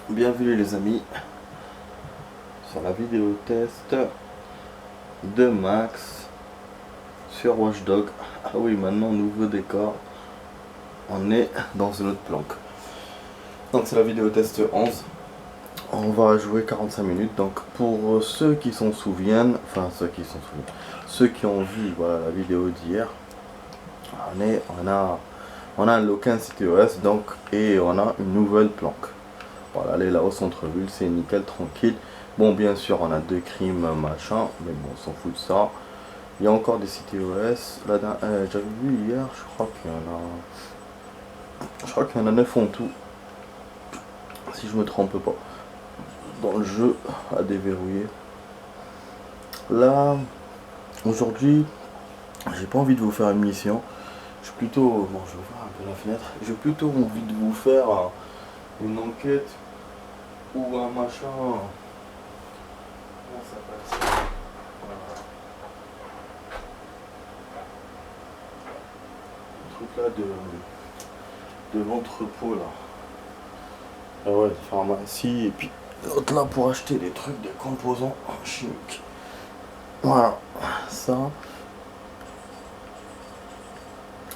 Bienvenue les amis sur la vidéo test de Max sur Watch Dogs. Ah oui, maintenant nouveau décor, on est dans une autre planque. Donc c'est la vidéo test 11. On va jouer 45 minutes. Donc pour ceux qui s'en souviennent, ceux qui ont vu voilà, la vidéo d'hier, on a un Locan CityOS donc, et on a une nouvelle planque. Voilà, elle est là au centre-ville, c'est nickel, tranquille. Bon, bien sûr, on a deux crimes, machin, mais bon, on s'en fout de ça. Il y a encore des CityOS. J'avais vu hier, je crois qu'il y en a 9 en tout. Si je me trompe pas. Dans le jeu à déverrouiller. Là, aujourd'hui, j'ai pas envie de vous faire une mission. Je suis plutôt. Bon, je vais ouvrir un peu la fenêtre. J'ai plutôt envie de vous faire une enquête ou un machin. Comment ça s'appelle ça? Un truc là de l'entrepôt là. Ah ouais, pharmacie et puis l'autre là pour acheter des trucs, des composants chimiques. Voilà, ça.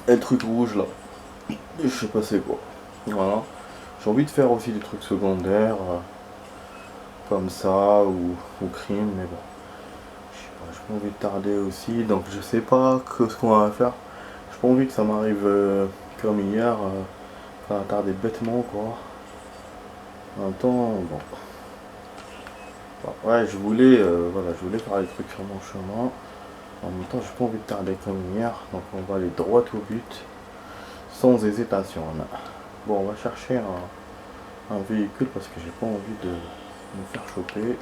Et le truc rouge là. Je sais pas c'est quoi. Voilà. J'ai envie de faire aussi des trucs secondaires. Comme ça ou crime, mais bon. Je sais pas, j'ai pas envie de tarder aussi. Donc je sais pas ce qu'on va faire. J'ai pas envie que ça m'arrive comme hier. Ça va tarder bêtement quoi. En même temps, bon. Bon, ouais, je voulais faire les trucs sur mon chemin. En même temps, j'ai pas envie de tarder comme hier. Donc on va aller droit au but. Sans hésitation. Bon, on va chercher un véhicule parce que j'ai pas envie de me faire choper.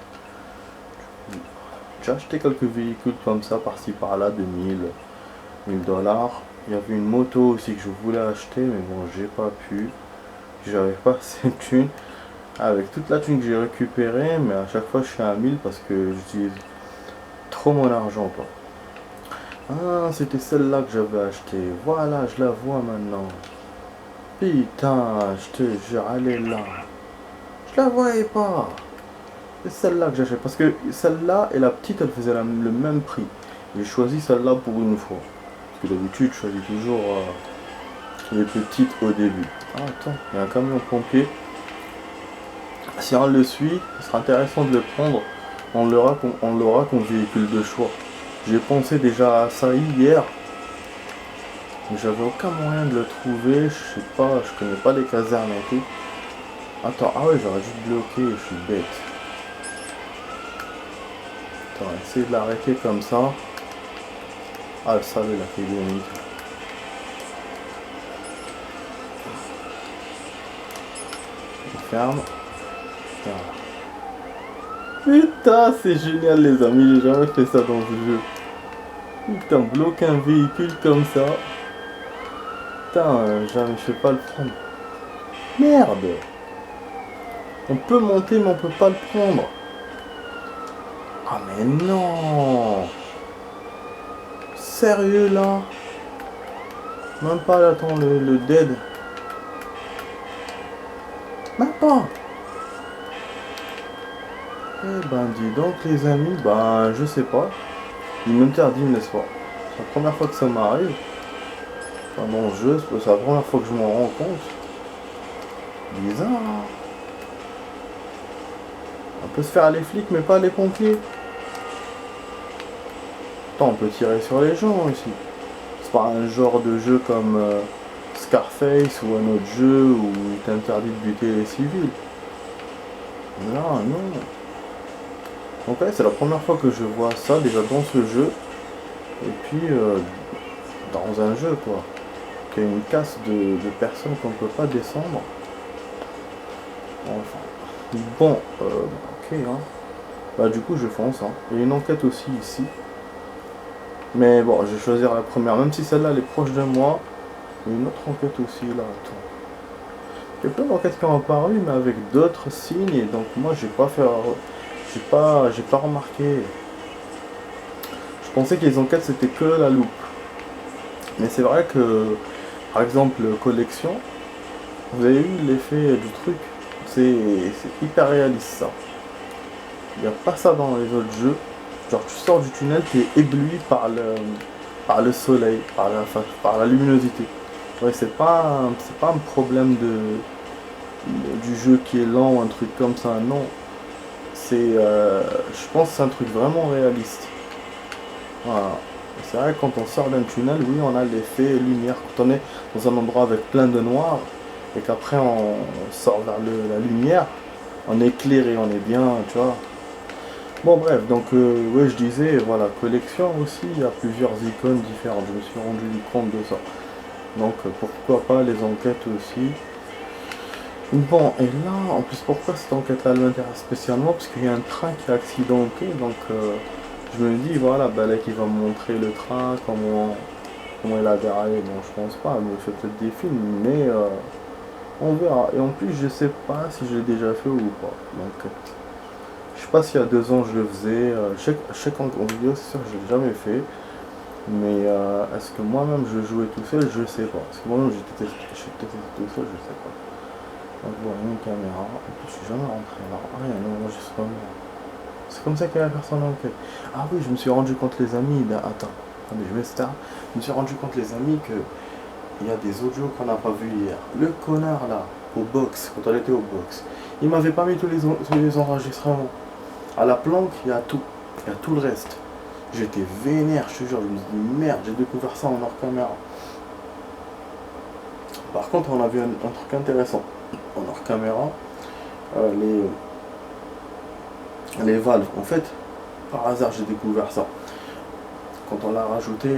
J'ai acheté quelques véhicules comme ça, par-ci par-là, de 1000 dollars. Il y avait une moto aussi que je voulais acheter, mais bon, j'ai pas pu. J'avais pas assez de thunes. Avec toute la thune que j'ai récupérée, mais à chaque fois je suis à 1000 parce que j'utilise trop mon argent, quoi. Ah, c'était celle-là que j'avais acheté. Voilà, je la vois maintenant. Putain, je te jure, elle est là. Je la voyais pas. C'est celle-là que j'achète. Parce que celle-là et la petite, elles faisaient le même prix. J'ai choisi celle-là pour une fois. Parce que d'habitude, je choisis toujours les petites au début. Ah, attends, il y a un camion pompier. Si on le suit, ce sera intéressant de le prendre. On l'aura comme véhicule de choix. J'ai pensé déjà à ça hier. Mais j'avais aucun moyen de le trouver. Je sais pas, je connais pas les casernes et tout. Attends, ah ouais, j'aurais dû bloquer, je suis bête. Attends, essayer de l'arrêter comme ça. Ah, le salaud, il a fait demi. Il ferme. Putain, c'est génial les amis, j'ai jamais fait ça dans ce jeu. Putain, bloquer un véhicule comme ça. Putain, jamais je vais pas le prendre. Merde. On peut monter mais on peut pas le prendre. Ah mais non. Sérieux là. Même pas là, attends, le dead. Même pas. Eh ben dis donc les amis, ben je sais pas. Il m'interdit, n'est-ce pas? C'est la première fois que ça m'arrive. Enfin, dans le jeu, c'est la première fois que je m'en rends compte. Bizarre. Hein, on peut se faire les flics mais pas les pompiers. Attends, on peut tirer sur les gens ici. C'est pas un genre de jeu comme Scarface ou un autre jeu où il t'interdit de buter les civils. Là, non. Donc ouais, c'est la première fois que je vois ça déjà dans ce jeu. Et puis dans un jeu quoi. Qu'il y a une casse de personnes qu'on ne peut pas descendre. Enfin. Bon, ok hein. Bah du coup je fonce hein. Il y a une enquête aussi ici. Mais bon, je vais choisir la première, même si celle-là elle est proche de moi. Il y a une autre enquête aussi là, attends. Il y a plein d'enquêtes qui ont apparu mais avec d'autres signes et donc moi j'ai pas remarqué. Je pensais que les enquêtes c'était que la loupe. Mais c'est vrai que, par exemple, collection, vous avez eu l'effet du truc. C'est hyper réaliste ça. Il n'y a pas ça dans les autres jeux. Genre tu sors du tunnel, tu es ébloui par le soleil, par la luminosité. Ouais, c'est pas un problème du jeu qui est lent ou un truc comme ça, non. Je pense que c'est un truc vraiment réaliste. Voilà. C'est vrai que quand on sort d'un tunnel, oui, on a l'effet lumière. Quand on est dans un endroit avec plein de noir et qu'après on sort vers la lumière, on est éclairé, on est bien, tu vois. Bon bref, donc ouais, je disais, voilà, collection aussi, il y a plusieurs icônes différentes, je me suis rendu compte de ça. Donc pourquoi pas les enquêtes aussi. Bon, et là, en plus, pourquoi cette enquête-là m'intéresse spécialement? Parce qu'il y a un train qui est accidenté, donc je me dis, voilà, bah, là, qui va me montrer le train, comment il a déraillé. Bon, je pense pas, elle me fait peut-être des films, mais on verra. Et en plus, je sais pas si je l'ai déjà fait ou pas. Donc, je sais pas si il y a 2 ans je le faisais. Je sais qu'en vidéo, c'est sûr que je l'ai jamais fait. Mais est-ce que moi-même je jouais tout seul? Je sais pas. Parce que moi-même, j'étais testé tout seul, je sais pas. Donc voilà, une caméra. En plus, je suis jamais rentré là. Rien, un enregistrement. C'est comme ça qu'il y a la personne enquête. Ah oui, je me suis rendu compte, les amis. Attends, je vais start. Je me suis rendu compte, les amis, que il y a des audios qu'on n'a pas vu hier. Le connard là, au box, quand on était au box, il m'avait pas mis tous les enregistrements. À la planque, il y a tout. Il y a tout le reste. J'étais vénère, je te jure. Je me suis dit, merde, j'ai découvert ça en hors caméra. Par contre, on a vu un truc intéressant. En hors caméra, les valves. En fait, par hasard, j'ai découvert ça. Quand on l'a rajouté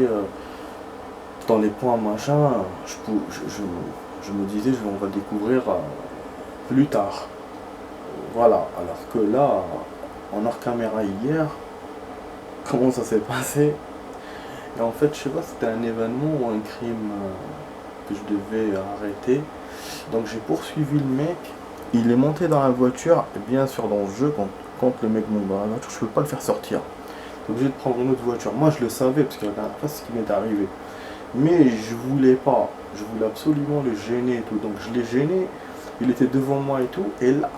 dans les points machin, je me disais, on va le découvrir plus tard. Voilà, alors que là, en hors caméra hier, comment ça s'est passé? Et en fait, je sais pas si c'était un événement ou un crime que je devais arrêter. Donc j'ai poursuivi le mec, il est monté dans la voiture, et bien sûr dans le jeu, quand le mec monte dans la voiture, je peux pas le faire sortir. Je suis obligé de prendre une autre voiture. Moi je le savais, parce que la dernière fois c'est ce qui m'est arrivé. Mais je voulais pas, je voulais absolument le gêner et tout. Donc je l'ai gêné, il était devant moi et tout, et là,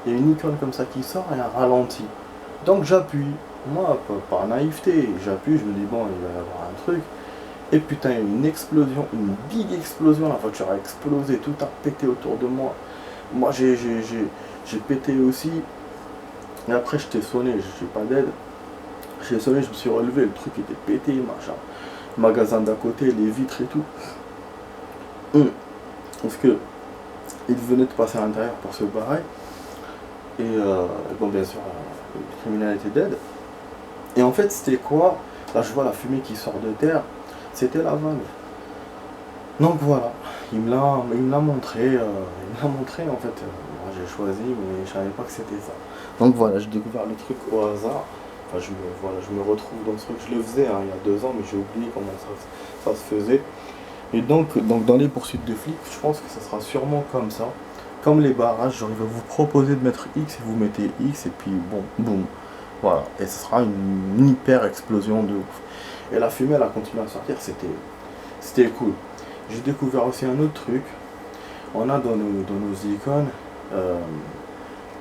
il y a une icône comme ça qui sort et un ralenti. Donc j'appuie, moi par naïveté, j'appuie, je me dis bon, il va y avoir un truc. Et putain, il y a une explosion, une big explosion, la voiture a explosé, tout a pété autour de moi. Moi j'ai pété aussi. Et après je t'ai sonné, j'ai pas d'aide. J'ai sonné, je me suis relevé, le truc était pété, machin. Magasin d'à côté, les vitres et tout. Parce que il venait de passer à l'intérieur pour se barrer. Et bon, bien sûr, le criminel était dead. Et en fait, c'était quoi? Là, je vois la fumée qui sort de terre. C'était la vague. Donc voilà, il me l'a montré. En fait. Moi, j'ai choisi, mais je savais pas que c'était ça. Donc voilà, j'ai découvert le truc au hasard. Enfin, je me retrouve dans ce truc. Je le faisais il y a 2 ans, mais j'ai oublié comment ça se faisait. Et donc dans les poursuites de flics, je pense que ça sera sûrement comme ça. Comme les barrages, genre il va vous proposer de mettre X et vous mettez X et puis bon, boum. Voilà. Et ce sera une hyper explosion de ouf. Et la fumée, elle a continué à sortir, c'était cool. J'ai découvert aussi un autre truc. On a dans nos icônes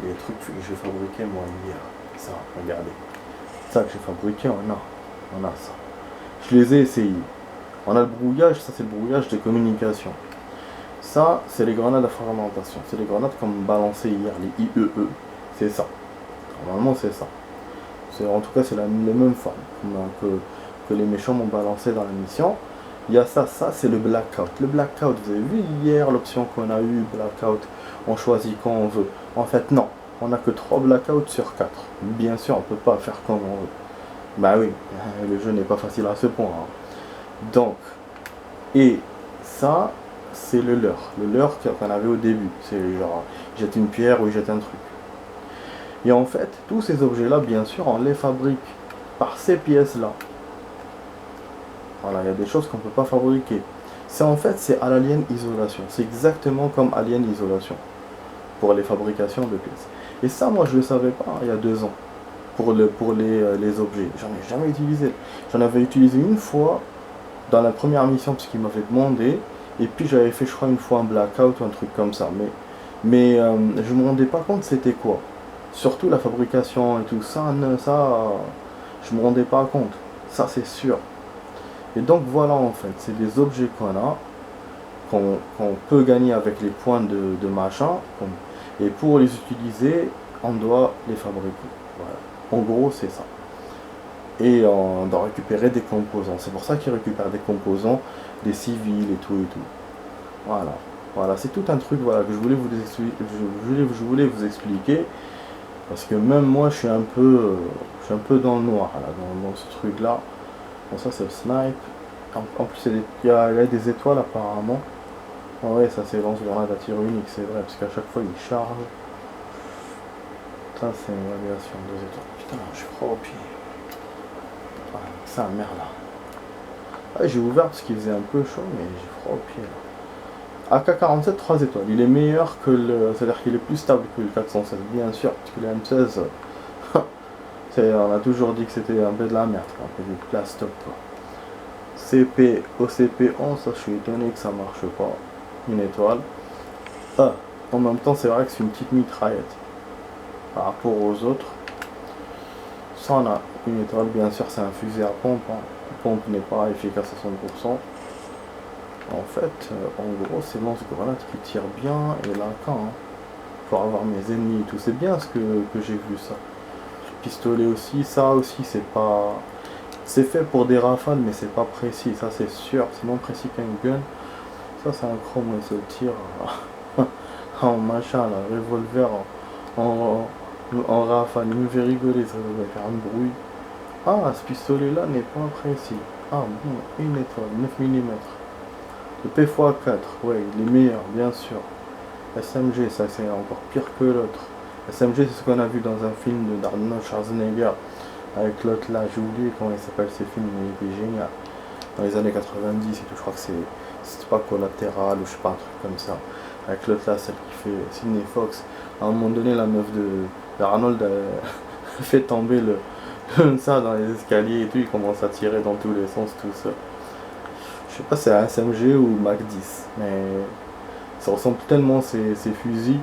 les trucs que j'ai fabriqués moi hier. Ça, regardez. Ça que j'ai fabriqué, on a ça. Je les ai essayés. On a le brouillage, ça c'est le brouillage de communication. Ça, c'est les grenades à fragmentation. C'est les grenades comme balancées hier, les IEE. C'est ça. Normalement, c'est ça. En tout cas, c'est les mêmes formes que les méchants m'ont balancé dans la mission. Il y a ça c'est le blackout. Le blackout, vous avez vu hier l'option qu'on a eu, blackout, on choisit quand on veut. En fait, non. On n'a que 3 blackouts sur 4. Bien sûr, on peut pas faire comme on veut. Bah oui, le jeu n'est pas facile à ce point. Donc, et ça, c'est le leurre. Le leurre qu'on avait au début. C'est genre, il jette une pierre ou il jette un truc. Et en fait, tous ces objets-là, bien sûr, on les fabrique par ces pièces-là. Voilà, il y a des choses qu'on ne peut pas fabriquer. C'est à l'Alien Isolation. C'est exactement comme Alien Isolation. Pour les fabrications de pièces. Et ça, moi, je ne le savais pas il y a 2 ans. Pour les objets. J'en ai jamais utilisé. J'en avais utilisé une fois dans la première mission parce qu'il m'avait demandé. Et puis j'avais fait, je crois, une fois un blackout ou un truc comme ça. Mais Mais je me rendais pas compte c'était quoi. Surtout la fabrication et tout ça, je me rendais pas compte. Ça c'est sûr. Et donc voilà en fait, c'est des objets qu'on a, qu'on peut gagner avec les points de machin. Et pour les utiliser, on doit les fabriquer. Voilà. En gros c'est ça. Et on doit récupérer des composants. C'est pour ça qu'ils récupèrent des composants, des civils et tout et tout. Voilà. Voilà, c'est tout un truc voilà, que je voulais vous expliquer. Parce que même moi je suis un peu dans le noir là, dans ce truc là. Bon ça c'est le snipe. En plus il y a des étoiles apparemment. Ah ouais ça c'est lance-grenade à tir unique, c'est vrai, parce qu'à chaque fois il charge. Ça c'est une radiation de 2 étoiles. Putain je suis froid au pied. Ah, c'est un merde là. Ah, j'ai ouvert parce qu'il faisait un peu chaud mais j'ai froid au pied là. AK-47 3 étoiles, il est meilleur que le. C'est-à-dire qu'il est plus stable que le 416, bien sûr, parce que le M16, on a toujours dit que c'était un peu de la merde, un peu du plastoc quoi. CP, OCP11, ça je suis étonné que ça marche pas. Une étoile. Ah, en même temps c'est vrai que c'est une petite mitraillette. Par rapport aux autres. Ça on a une étoile, bien sûr c'est un fusil à pompe. Hein. La pompe n'est pas efficace à 100%. En fait, en gros, c'est lance-grenade qui tire bien et là quand pour avoir mes ennemis et tout. C'est bien ce que j'ai vu ça. Pistolet aussi, ça aussi c'est pas. C'est fait pour des rafales mais c'est pas précis, ça c'est sûr, c'est moins précis qu'un gun. Ça c'est un chrome et ça tire en machin là, revolver en rafale, il me fait rigoler, ça va faire un bruit. Ah ce pistolet là n'est pas précis. Ah bon, une étoile, 9 mm. Le P x4, ouais, il est meilleur, bien sûr. SMG, ça c'est encore pire que l'autre. SMG, c'est ce qu'on a vu dans un film d'Arnold Schwarzenegger. Avec l'autre là, j'ai oublié comment il s'appelle ce film, mais il était génial. Dans les années 90 et tout, je crois que c'est pas Collatéral ou je sais pas, un truc comme ça. Avec l'autre là, celle qui fait Sidney Fox. À un moment donné, la meuf d'Arnold fait tomber ça dans les escaliers et tout, il commence à tirer dans tous les sens, tout ça. Je sais pas si c'est un SMG ou Mac 10, mais ça ressemble tellement ces fusils.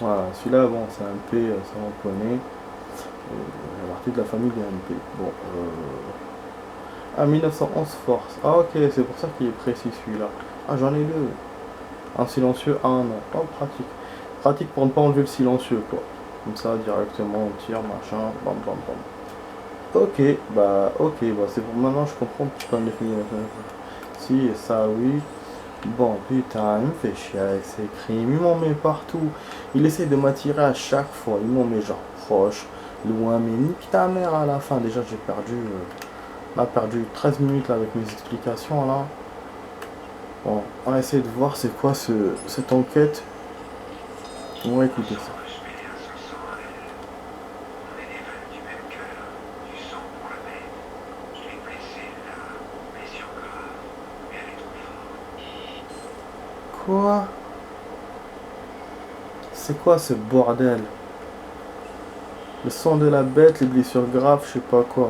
Voilà, celui-là, bon, c'est un P, ça on connaît. La partie de la famille des MP. Bon, ah, 1911 Force. Ah, ok, c'est pour ça qu'il est précis celui-là. Ah, j'en ai deux. Un silencieux, un non. Oh, pratique. Pratique pour ne pas enlever le silencieux, quoi. Comme ça, directement, on tire, machin, bam, bam, bam. Ok, bah c'est pour maintenant, je comprends pourquoi on définit la fin. Si, et ça, oui. Bon, putain, il me fait chier avec ses crimes, il m'en met partout. Il essaie de m'attirer à chaque fois, il m'en met genre proche, loin, mais nique ta mère à la fin. Déjà, j'ai perdu, on a perdu 13 minutes là, avec mes explications là. Bon, on va essayer de voir c'est quoi cette enquête. On va écouter ça. Quoi? C'est quoi ce bordel? Le sang de la bête, les blessures graves, je sais pas quoi.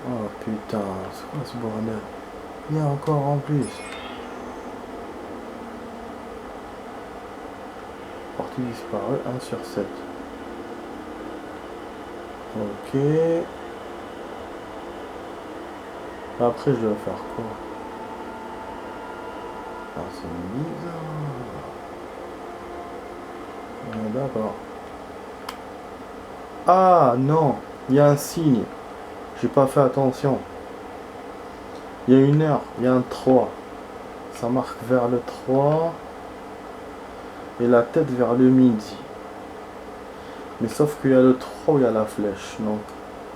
Oh putain, c'est quoi ce bordel? Il y a encore en plus. Partie disparue, 1 sur 7. Ok. Après, je dois faire quoi? Ah, c'est bizarre. Ah, d'accord. Ah non, il y a un signe. J'ai pas fait attention. Il y a une heure, il y a un 3. Ça marque vers le 3. Et la tête vers le midi. Mais sauf qu'il y a le 3 où il y a la flèche. Donc,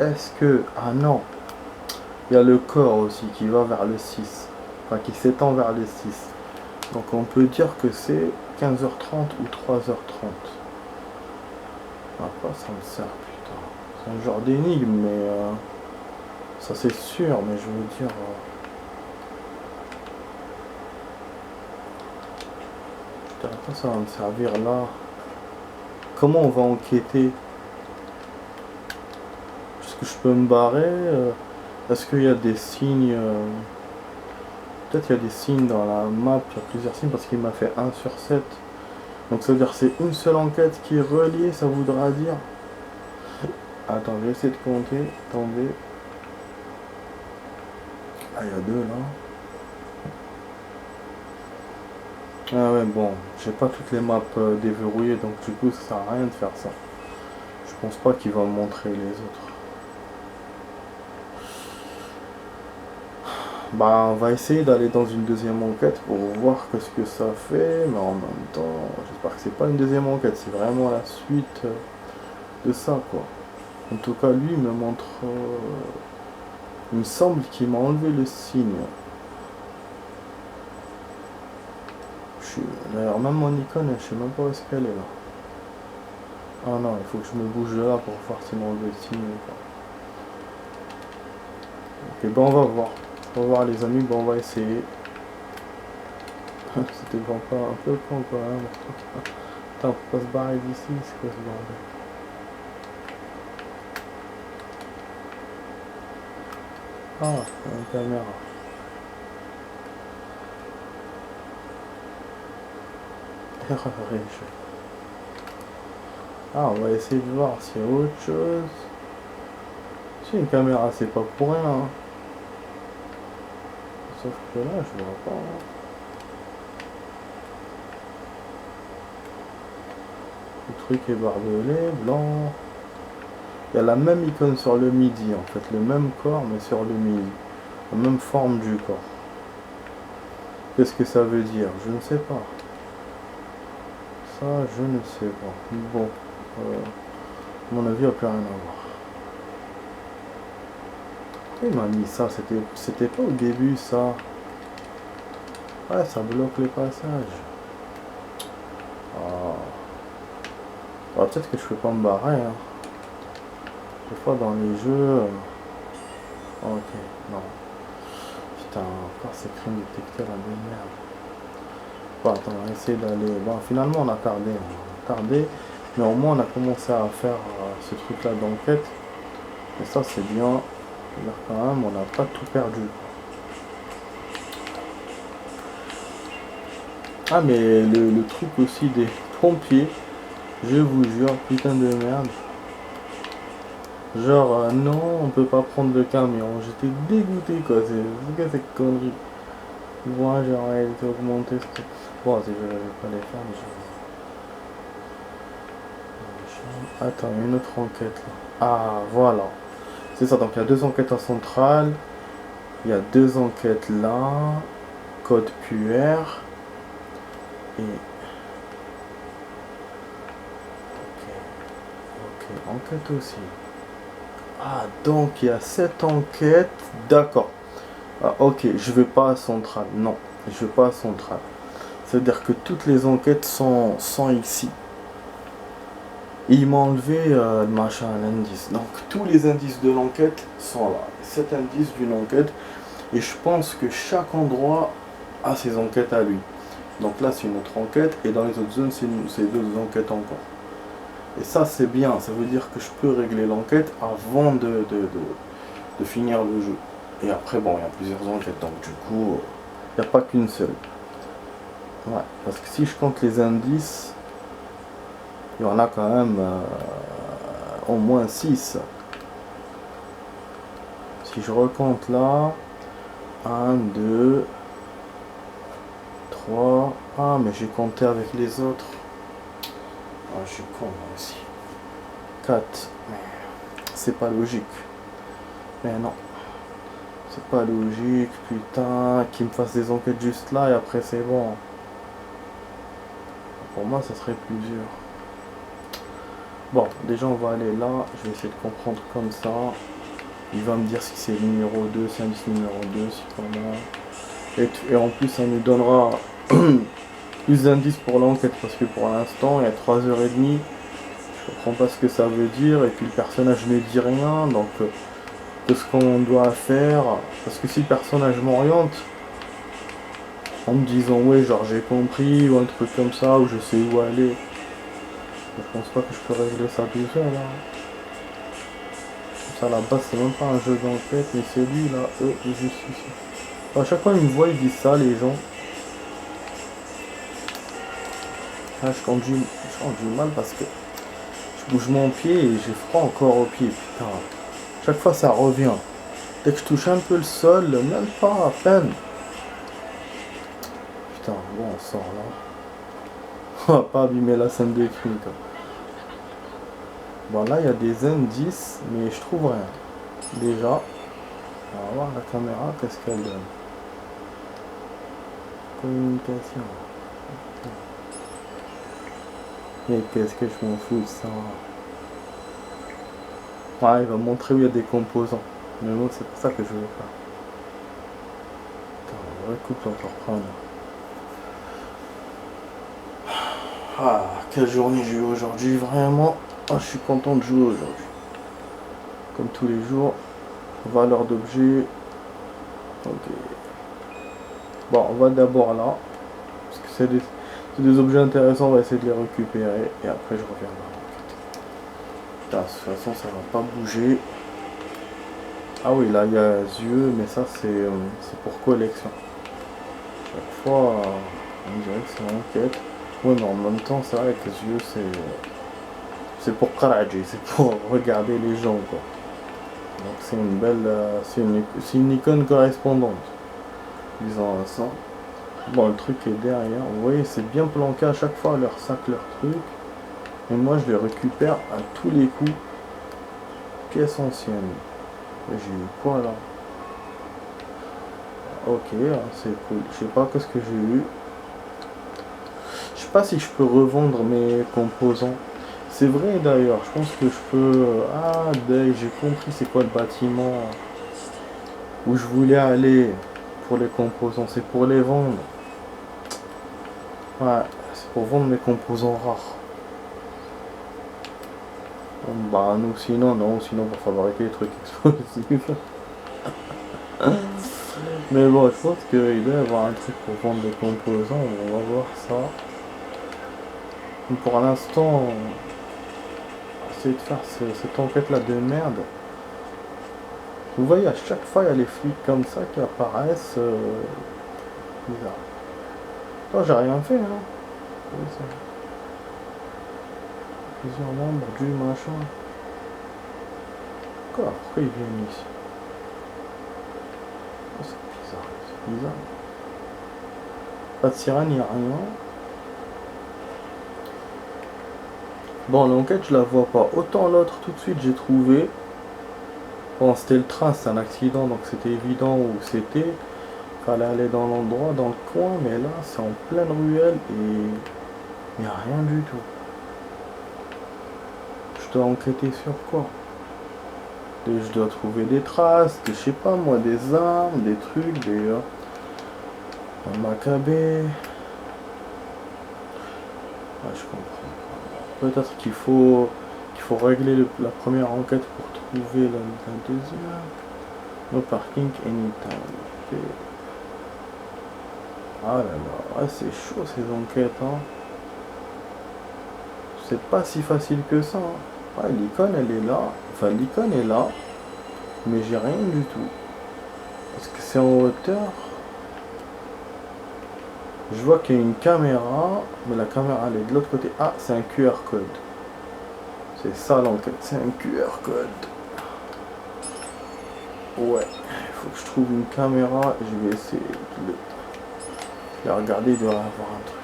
est-ce que... Ah non. Il y a le corps aussi qui va vers le 6. Enfin, qui s'étend vers le 6. Donc on peut dire que c'est 15h30 ou 3h30. À quoi ça me sert, putain? C'est un genre d'énigme, mais... ça c'est sûr, mais je veux dire... putain, à quoi ça va me servir là? Comment on va enquêter? Est-ce que je peux me barrer? Est-ce qu'il y a des signes Peut-être qu'il y a des signes dans la map, il y a plusieurs signes parce qu'il m'a fait 1/7. Donc ça veut dire que c'est une seule enquête qui est reliée, ça voudra dire... Attends, je vais essayer de compter. Attendez. Ah, il y a 2 là. Ah ouais, bon, j'ai pas toutes les maps déverrouillées, donc du coup ça sert à rien de faire ça. Je pense pas qu'il va me montrer les autres. Bah, on va essayer d'aller dans une deuxième enquête pour voir ce que ça fait, mais en même temps, j'espère que c'est pas une deuxième enquête, c'est vraiment la suite de ça, quoi. En tout cas, lui, il me montre... il me semble qu'il m'a enlevé le signe. D'ailleurs, même mon icône, je sais même pas où est-ce qu'elle est, là. Ah non, il faut que je me bouge de là pour voir s'il m'a enlevé le signe ou pas. Ok, bon, on va voir. On va voir, les amis, bon, on va essayer. C'était vraiment pas un peu con, quoi, hein. Attends, faut pas se barrer d'ici, c'est quoi ce bordel? Ah, une caméra. Ah, on va essayer de voir s'il y a autre chose. Si une caméra, c'est pas pour rien, hein. Sauf que là, je vois pas, hein. Le truc est barbelé, blanc. Il y a la même icône sur le midi, en fait, le même corps, mais sur le midi. La même forme du corps. Qu'est-ce que ça veut dire? Je ne sais pas. Ça, je ne sais pas. Bon, à mon avis, il n'y a plus rien à voir. Il m'a mis ça, c'était pas au début, ça. Ouais, ça bloque les passages. Ah. Ah, peut-être que je peux pas me barrer, hein. Des fois, dans les jeux... Ok, non. Putain, encore ces crimes détectés, la merde. Bon, attends, on va essayer d'aller... Bon, finalement, on a tardé. Mais au moins, on a commencé à faire ce truc-là d'enquête. Et ça, c'est bien. C'est-à-dire quand même, on n'a pas tout perdu. Ah, mais le truc aussi des pompiers, je vous jure, putain de merde. Genre, non, on peut pas prendre le camion. J'étais dégoûté, quoi. C'est quoi cette connerie? Moi, j'aurais été augmenté. Bon, si je n'avais pas les faire, mais je... Attends, une autre enquête là. Ah, voilà. C'est ça, donc il y a 2 enquêtes en centrale. Il y a 2 enquêtes là. Code QR. Et... Ok, enquête aussi. Ah, donc il y a 7 enquêtes. D'accord. Ah, ok, je vais pas à centrale. Non, je vais pas à centrale. C'est-à-dire que toutes les enquêtes sont ici. Et il m'a enlevé le machin, l'indice. Donc tous les indices de l'enquête sont là. 7 indices d'une enquête. Et je pense que chaque endroit a ses enquêtes à lui. Donc là c'est une autre enquête. Et dans les autres zones c'est 2 enquêtes encore. Et ça c'est bien. Ça veut dire que je peux régler l'enquête avant de finir le jeu. Et après bon il y a plusieurs enquêtes. Donc du coup il n'y a pas qu'une seule. Ouais, parce que si je compte les indices, il y en a quand même au moins 6. Si je recompte là, 1, 2, 3. Ah, mais j'ai compté avec les autres. Ah, je suis con moi aussi. 4. C'est pas logique. Mais non. C'est pas logique, putain. Qu'ils me fassent des enquêtes juste là et après c'est bon. Pour moi, ça serait plus dur. Bon, déjà on va aller là. Je vais essayer de comprendre comme ça. Il va me dire si c'est le numéro 2, c'est indice numéro 2, si comment. Et en plus, ça nous donnera plus d'indices pour l'enquête parce que pour l'instant, il y a 3h30. Je comprends pas ce que ça veut dire. Et puis le personnage ne dit rien. Donc, qu'est-ce qu'on doit faire? Parce que si le personnage m'oriente en me disant ouais genre j'ai compris ou un truc comme ça ou je sais où aller, je pense pas que je peux régler ça tout seul là. Ça à la base c'est même pas un jeu d'enquête mais c'est lui là, juste ici. À chaque fois ils me voient, ils disent ça, les gens. Là, je conduis mal parce que je bouge mon pied et j'ai froid encore au pied. Putain. Chaque fois ça revient. Dès que je touche un peu le sol, même pas à peine. Putain, bon, on sort là. On va pas abîmer la scène de crime, quoi. Bon, là, il y a des indices, mais je trouve rien. Déjà, on va voir la caméra, qu'est-ce qu'elle donne. Communication. Mais qu'est-ce que je m'en fous de ça. Ouais, il va montrer où il y a des composants. Mais moi, c'est pour ça que je veux pas. Attends, on recoupe, on va reprendre. Ah, quelle journée j'ai eu aujourd'hui, vraiment. Ah, je suis content de jouer aujourd'hui. Comme tous les jours. Valeur d'objet. Ok. Bon, on va d'abord là. Parce que c'est des objets intéressants, on va essayer de les récupérer. Et après, je reviendrai. De toute façon, ça va pas bouger. Ah oui, là, il y a yeux, mais ça, c'est pour collection. Chaque fois, on dirait que c'est une enquête. Ouais, mais en même temps, c'est vrai que les yeux, c'est pour Karaji, c'est pour regarder les gens, quoi. Donc c'est une belle, c'est une icône correspondante, disons ça. Bon, le truc est derrière, vous voyez, c'est bien planqué à chaque fois, leur sac, leur truc. Et moi, je les récupère à tous les coups. Pièce ancienne. J'ai eu quoi là? Ok, c'est cool. Je sais pas qu'est-ce que j'ai eu. Je sais pas si je peux revendre mes composants. C'est vrai d'ailleurs, je pense que je peux... Ah, j'ai compris c'est quoi le bâtiment où je voulais aller pour les composants. C'est pour les vendre. Ouais, c'est pour vendre mes composants rares. Bah nous sinon, non, sinon pour fabriquer des trucs explosifs. Mais bon, je pense qu'il doit y avoir un truc pour vendre des composants, on va voir ça. Pour l'instant, essayer de faire cette enquête là de merde. Vous voyez, à chaque fois, il y a les flics comme ça qui apparaissent. Bizarre. Toi, j'ai rien fait, hein. Oui, ça. Plusieurs membres du machin. Quoi? Pourquoi ils viennent ici? Oh, c'est bizarre. C'est bizarre. Pas de sirène, il n'y a rien. Bon, l'enquête, je la vois pas. Autant l'autre, tout de suite, j'ai trouvé. Bon, c'était le train, c'est un accident, donc c'était évident où c'était. Fallait aller dans l'endroit, dans le coin, mais là, c'est en pleine ruelle et il n'y a rien du tout. Je dois enquêter sur quoi? Et je dois trouver des traces, je sais pas moi, des armes, des trucs, un macabé. Ah, je comprends. Peut-être qu'il faut régler la première enquête pour trouver la deuxième. No parking anytime. Okay. Ah là là, c'est chaud ces enquêtes, hein. C'est pas si facile que ça, hein. Ouais, l'icône elle est là, enfin l'icône est là, mais j'ai rien du tout. Parce que c'est en hauteur. Je vois qu'il y a une caméra, mais la caméra elle est de l'autre côté. Ah, c'est un QR code. C'est ça l'enquête, c'est un QR code. Ouais, il faut que je trouve une caméra, je vais essayer de la regarder, il doit y avoir un truc.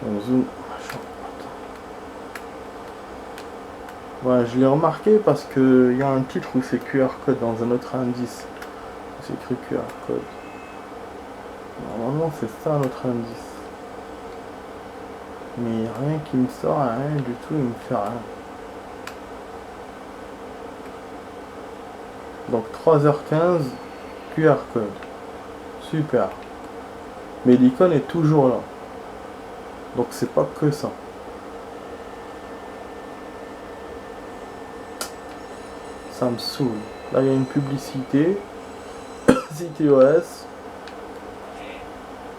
On zoom. Ouais, je l'ai remarqué parce que il y a un titre où c'est QR code dans un autre indice. C'est écrit QR code. Normalement c'est ça notre indice. Mais il n'y a rien qui me sort, rien du tout, il me fait rien. Donc 3h15, QR code. Super. Mais l'icône est toujours là. Donc c'est pas que ça. Ça me saoule. Là il y a une publicité. CTOS.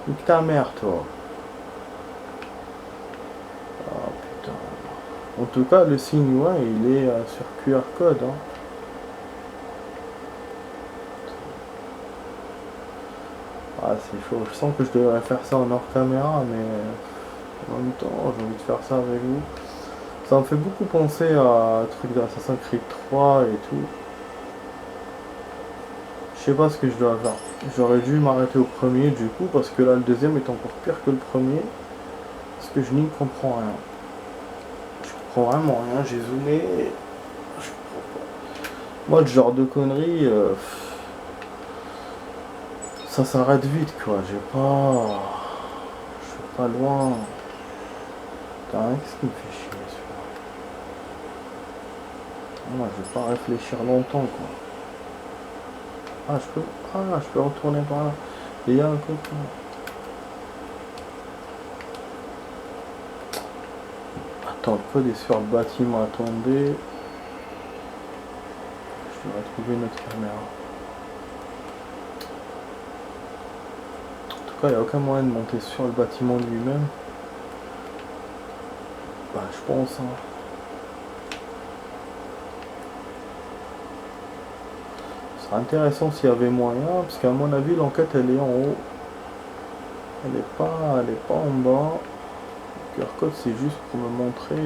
Nique ta mère toi. Ah putain. En tout cas le signe ouais, il est sur QR code. Hein. Ah, c'est chaud. Je sens que je devrais faire ça en hors caméra, mais en même temps, j'ai envie de faire ça avec vous. Ça me fait beaucoup penser à un truc d'Assassin's Creed 3 et tout. Je sais pas ce que je dois faire. J'aurais dû m'arrêter au premier du coup, parce que là, le deuxième est encore pire que le premier. Parce que je n'y comprends rien. Je comprends vraiment rien. J'ai zoomé. Je comprends pas. Moi, le genre de conneries, ça s'arrête vite, quoi. J'ai pas. Je suis pas loin. Putain, qu'est-ce qui me fait chier, celui-là. Moi, je vais pas réfléchir longtemps, quoi. Je peux retourner par là. Il y a un copain. Attends, le code est sur le bâtiment. Attendez. Je devrais trouver notre caméra. En tout cas, il n'y a aucun moyen de monter sur le bâtiment lui-même. Bah, je pense, hein. Ce serait intéressant s'il y avait moyen, parce qu'à mon avis, l'enquête, elle est en haut. Elle est pas en bas. Le QR code, c'est juste pour me montrer que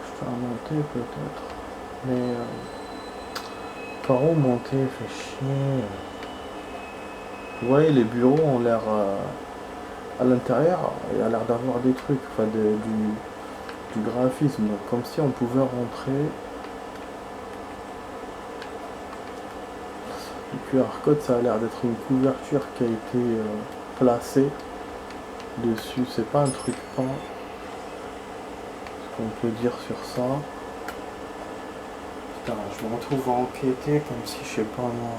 je dois monter, peut-être. Mais par où monter, fait chier. Vous voyez, les bureaux ont l'air à l'intérieur, il y a l'air d'avoir des trucs, enfin du graphisme, donc comme si on pouvait rentrer. Le QR code, ça a l'air d'être une couverture qui a été placée dessus, c'est pas un truc peint. Ce qu'on peut dire sur ça. Putain, je me retrouve à enquêter comme si je sais pas moi.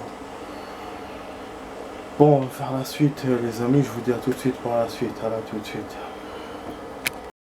Bon, on va faire la suite, les amis. Je vous dis à tout de suite pour la suite. À là tout de suite.